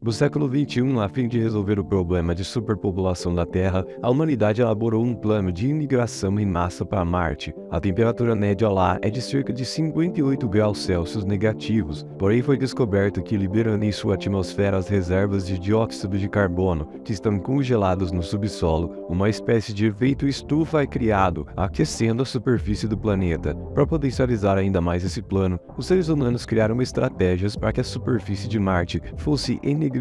No século XXI, a fim de resolver o problema de superpopulação da Terra, a humanidade elaborou um plano de imigração em massa para Marte. A temperatura média lá é de cerca de 58 graus Celsius negativos, porém foi descoberto que liberando em sua atmosfera as reservas de dióxido de carbono que estão congelados no subsolo, uma espécie de efeito estufa é criado, aquecendo a superfície do planeta. Para potencializar ainda mais esse plano, os seres humanos criaram estratégias para que a superfície de Marte fosse enegrecida.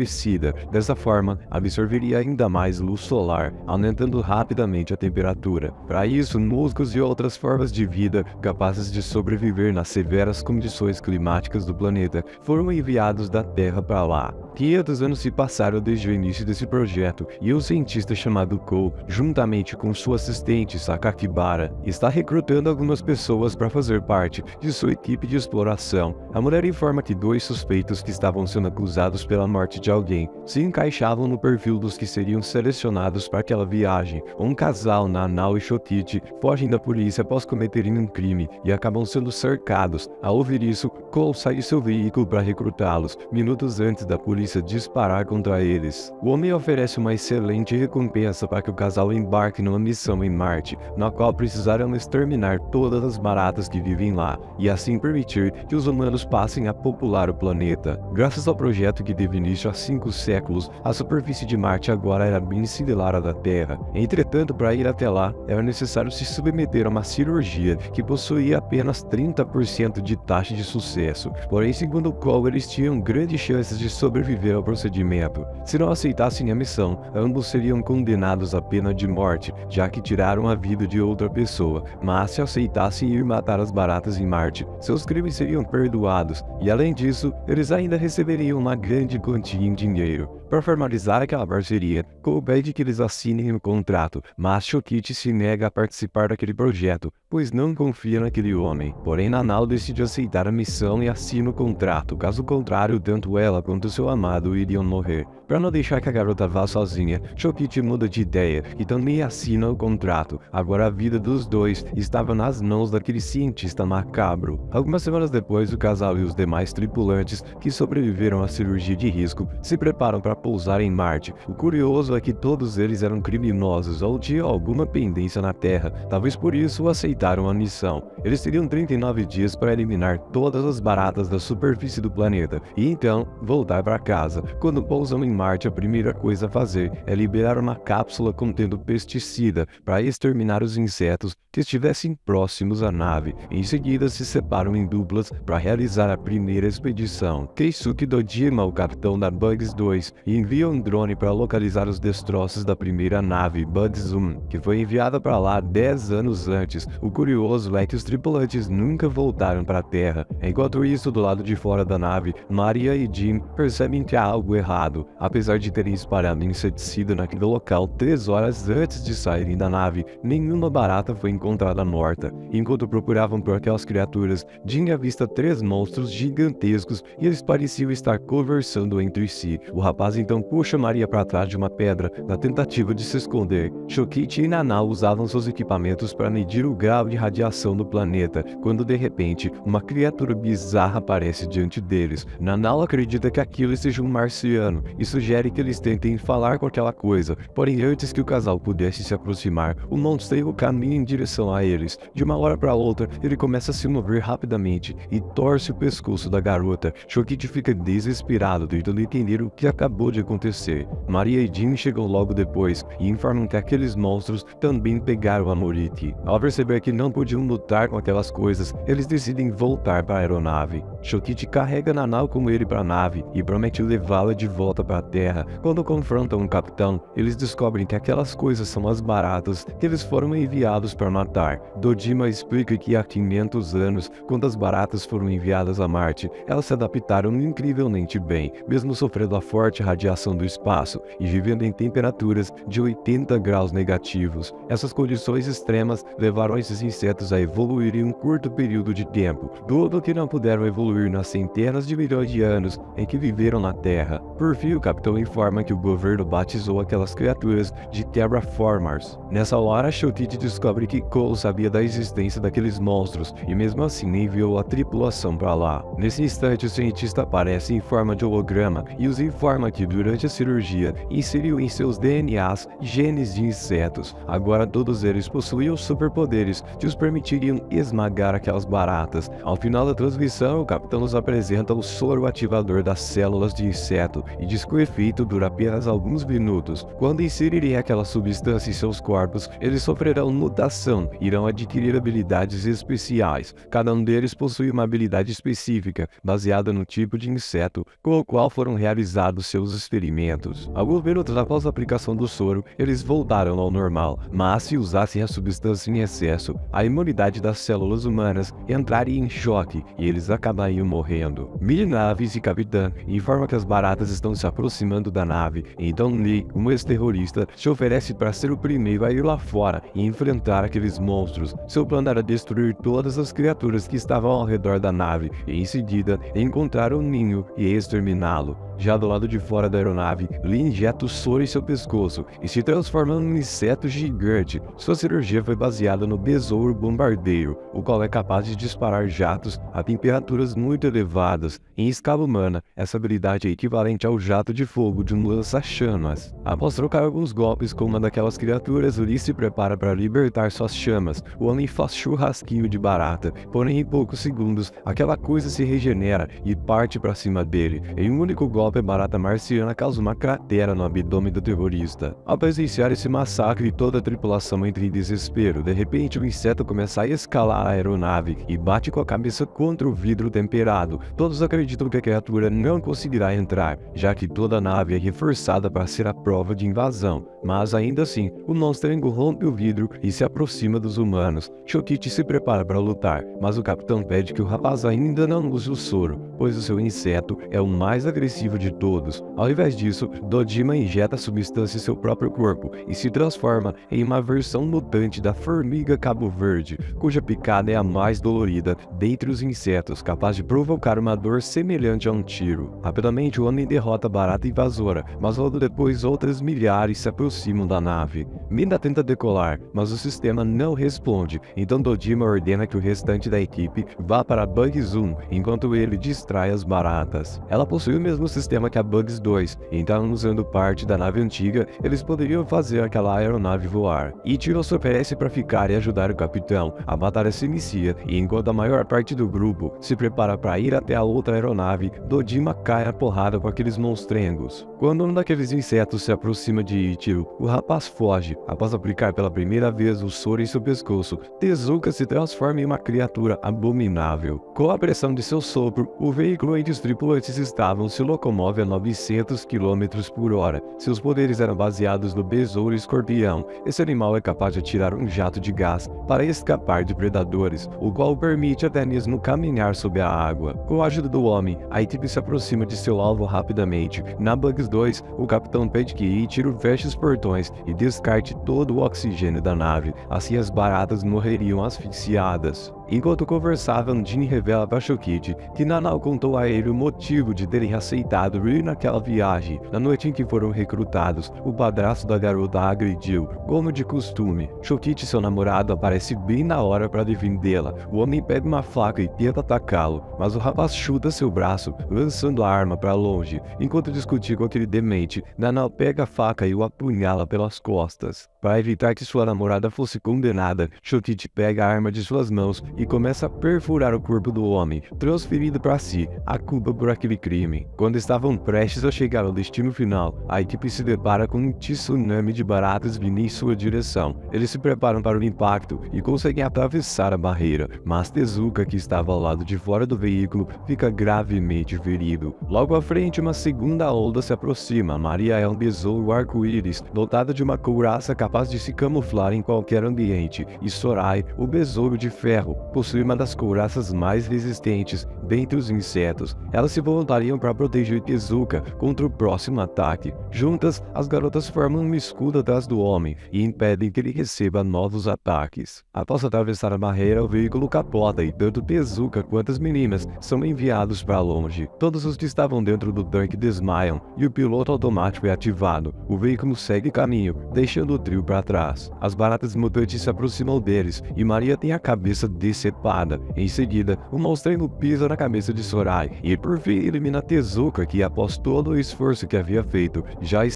Dessa forma, absorveria ainda mais luz solar, aumentando rapidamente a temperatura. Para isso, musgos e outras formas de vida capazes de sobreviver nas severas condições climáticas do planeta foram enviados da Terra para lá. 500 anos se passaram desde o início desse projeto e o cientista chamado Cole, juntamente com sua assistente Sakakibara, está recrutando algumas pessoas para fazer parte de sua equipe de exploração. A mulher informa que 2 suspeitos que estavam sendo acusados pela morte de alguém se encaixavam no perfil dos que seriam selecionados para aquela viagem. Um casal, Nanao e Shokichi, fogem da polícia após cometerem um crime e acabam sendo cercados. Ao ouvir isso, Cole sai de seu veículo para recrutá-los, minutos antes da polícia disparar contra eles. O homem oferece uma excelente recompensa para que o casal embarque numa missão em Marte, na qual precisarão exterminar todas as baratas que vivem lá, e assim permitir que os humanos passem a popular o planeta. Graças ao projeto que teve início há 5 séculos, a superfície de Marte agora era bem similar à da Terra. Entretanto, para ir até lá, era necessário se submeter a uma cirurgia que possuía apenas 30% de taxa de sucesso. Porém, segundo Cole, eles tinham grandes chances de sobreviver ao procedimento. Se não aceitassem a missão, ambos seriam condenados à pena de morte, já que tiraram a vida de outra pessoa, mas se aceitassem ir matar as baratas em Marte, seus crimes seriam perdoados, e além disso, eles ainda receberiam uma grande quantia em dinheiro. Para formalizar aquela parceria, Cole pede que eles assinem um contrato, mas Shokichi se nega a participar daquele projeto, pois não confia naquele homem. Porém, Nanao decide aceitar a missão e assina o contrato, caso contrário, tanto ela quanto seu amado iriam morrer. Para não deixar que a garota vá sozinha, Shokichi muda de ideia e também assina o contrato. Agora a vida dos dois estava nas mãos daquele cientista macabro. Algumas semanas depois, o casal e os demais tripulantes que sobreviveram à cirurgia de risco se preparam para pousar em Marte. O curioso é que todos eles eram criminosos ou tinham alguma pendência na Terra, talvez por isso aceitaram a missão. Eles teriam 39 dias para eliminar todas as baratas da superfície do planeta e então voltar para casa. Quando pousam em Marte, a primeira coisa a fazer é liberar uma cápsula contendo pesticida para exterminar os insetos que estivessem próximos à nave. Em seguida, se separam em duplas para realizar a primeira expedição. Keisuke Dojima, o capitão da Bugs 2, envia um drone para localizar os destroços da primeira nave, Bugs 1, que foi enviada para lá 10 anos antes. O curioso é que os tripulantes nunca voltaram para a Terra. Enquanto isso, do lado de fora da nave, Maria e Jim percebem que há algo errado. Apesar de terem espalhado inseticida naquele local 3 horas antes de saírem da nave, nenhuma barata foi encontrada morta. Enquanto procuravam por aquelas criaturas, Jim avista 3 monstros gigantescos e eles pareciam estar conversando entre si. O rapaz então puxa Maria para trás de uma pedra na tentativa de se esconder. Shokichi e Nanao usavam seus equipamentos para medir o grau de radiação do planeta, quando de repente uma criatura bizarra aparece diante deles. Nanao acredita que aquilo seja um marciano e sugere que eles tentem falar com aquela coisa, porém antes que o casal pudesse se aproximar, o monstro caminha em direção a eles. De uma hora para outra, ele começa a se mover rapidamente e torce o pescoço da garota. Shokichi fica desesperado, tentando entender o que acabou de acontecer. Maria e Jim chegam logo depois e informam que aqueles monstros também pegaram a Moriki. Ao perceber que não podiam lutar com aquelas coisas, eles decidem voltar para a aeronave. Shokichi carrega Nanao com ele para a nave e promete levá-la de volta para a Terra. Quando confrontam o capitão, eles descobrem que aquelas coisas são as baratas que eles foram enviados para matar. Dojima explica que há 500 anos, quando as baratas foram enviadas a Marte, elas se adaptaram incrivelmente bem, mesmo sofrendo a forte radiação do espaço e vivendo em temperaturas de 80 graus negativos. Essas condições extremas levaram esses esses insetos a evoluir em um curto período de tempo, tudo que não puderam evoluir nas centenas de milhões de anos em que viveram na Terra. Por fim, o capitão informa que o governo batizou aquelas criaturas de Terraformers. Nessa hora, Chotite descobre que Cole sabia da existência daqueles monstros e mesmo assim enviou a tripulação para lá. Nesse instante, o cientista aparece em forma de holograma e os informa que durante a cirurgia inseriu em seus DNAs genes de insetos. Agora todos eles possuíam superpoderes que os permitiriam esmagar aquelas baratas. Ao final da transmissão, o capitão nos apresenta o soro ativador das células de inseto e diz que o efeito dura apenas alguns minutos. Quando inserirem aquela substância em seus corpos, eles sofrerão mutação e irão adquirir habilidades especiais. Cada um deles possui uma habilidade específica, baseada no tipo de inseto com o qual foram realizados seus experimentos. Alguns minutos após a aplicação do soro, eles voltaram ao normal, mas se usassem a substância em excesso, a imunidade das células humanas entraria em choque e eles acabariam morrendo. Naves e capitã informa que as baratas estão se aproximando da nave, então Lee, um ex-terrorista, se oferece para ser o primeiro a ir lá fora e enfrentar aqueles monstros. Seu plano era destruir todas as criaturas que estavam ao redor da nave e em seguida encontrar o ninho e exterminá-lo. Já do lado de fora da aeronave, Lee injeta o soro em seu pescoço e se transforma num inseto gigante. Sua cirurgia foi baseada no besouro bombardeiro, o qual é capaz de disparar jatos a temperaturas muito elevadas. Em escala humana, essa habilidade é equivalente ao jato de fogo de um lança-chamas. Após trocar alguns golpes com uma daquelas criaturas, Lee se prepara para libertar suas chamas. O homem faz churrasquinho de barata, porém em poucos segundos, aquela coisa se regenera e parte para cima dele. Em um único golpe, a barata marciana causa uma cratera no abdômen do terrorista. Ao presenciar esse massacre, toda a tripulação entra em desespero. De repente, o inseto começa a escalar a aeronave e bate com a cabeça contra o vidro temperado. Todos acreditam que a criatura não conseguirá entrar, já que toda a nave é reforçada para ser a prova de invasão. Mas ainda assim, o monstrengo rompe o vidro e se aproxima dos humanos. Chotite se prepara para lutar, mas o capitão pede que o rapaz ainda não use o soro, pois o seu inseto é o mais agressivo de todos. Ao invés disso, Dojima injeta a substância em seu próprio corpo e se transforma em uma versão mutante da formiga Cabo Verde, cuja picada é a mais dolorida dentre os insetos, capaz de provocar uma dor semelhante a um tiro. Rapidamente, o homem derrota a barata invasora, mas logo depois outras milhares se aproximam da nave. Mina tenta decolar, mas o sistema não responde, então Dojima ordena que o restante da equipe vá para Bugs 1, enquanto ele distrai as baratas. Ela possui o mesmo sistema que a Bugs 2, então usando parte da nave antiga, eles poderiam fazer aquela aeronave voar. Ichiro se oferece para ficar e ajudar o capitão. A batalha se inicia e enquanto a maior parte do grupo se prepara para ir até a outra aeronave, Dojima cai a porrada com aqueles monstrengos. Quando um daqueles insetos se aproxima de Ichiro, o rapaz foge. Após aplicar pela primeira vez o soro em seu pescoço, Tezuka se transforma em uma criatura abominável. Com a pressão de seu sopro, o veículo onde os tripulantes estavam se locomove a 900 km por hora. Seus poderes eram baseados no besouro escorpião. Esse animal é capaz de atirar um jato de gás para escapar de predadores, o qual permite até mesmo caminhar sob a água. Com a ajuda do homem, a equipe se aproxima de seu alvo rapidamente. Na Bugs 2, o capitão pede que Ichiro feche os portões e descarte todo o oxigênio da nave, assim as baratas morreriam asfixiadas. Enquanto conversavam, Jin revela para Chokiji que Nanao contou a ele o motivo de terem aceitado ir naquela viagem. Na noite em que foram recrutados, o padrasto da garota a agrediu, como de costume. Chokiji, seu namorado, aparece bem na hora para defendê-la. O homem pega uma faca e tenta atacá-lo, mas o rapaz chuta seu braço, lançando a arma para longe. Enquanto discutia com aquele demente, Nanao pega a faca e o apunhala pelas costas. Para evitar que sua namorada fosse condenada, Chokiji pega a arma de suas mãos e começa a perfurar o corpo do homem, transferindo para si a culpa por aquele crime. Quando estavam prestes a chegar ao destino final, a equipe se depara com um tsunami de baratas vindo em sua direção. Eles se preparam para o impacto e conseguem atravessar a barreira, mas Tezuka, que estava ao lado de fora do veículo, fica gravemente ferido. Logo à frente, uma segunda onda se aproxima. Maria é um besouro arco-íris, dotada de uma couraça capaz de se camuflar em qualquer ambiente, e Sorai, o besouro de ferro, possui uma das couraças mais resistentes dentre os insetos. Elas se voluntariam para proteger Tezuka contra o próximo ataque. Juntas, as garotas formam um escudo atrás do homem e impedem que ele receba novos ataques. Após atravessar a barreira, o veículo capota e tanto Tezuka quanto as meninas são enviados para longe. Todos os que estavam dentro do tanque desmaiam e o piloto automático é ativado. O veículo segue caminho, deixando o trio para trás. As baratas mutantes se aproximam deles e Maria tem a cabeça decepada. Em seguida, o monstro pisa na cabeça de Sorai e por fim elimina Tezuka, que após todo o esforço que havia feito, já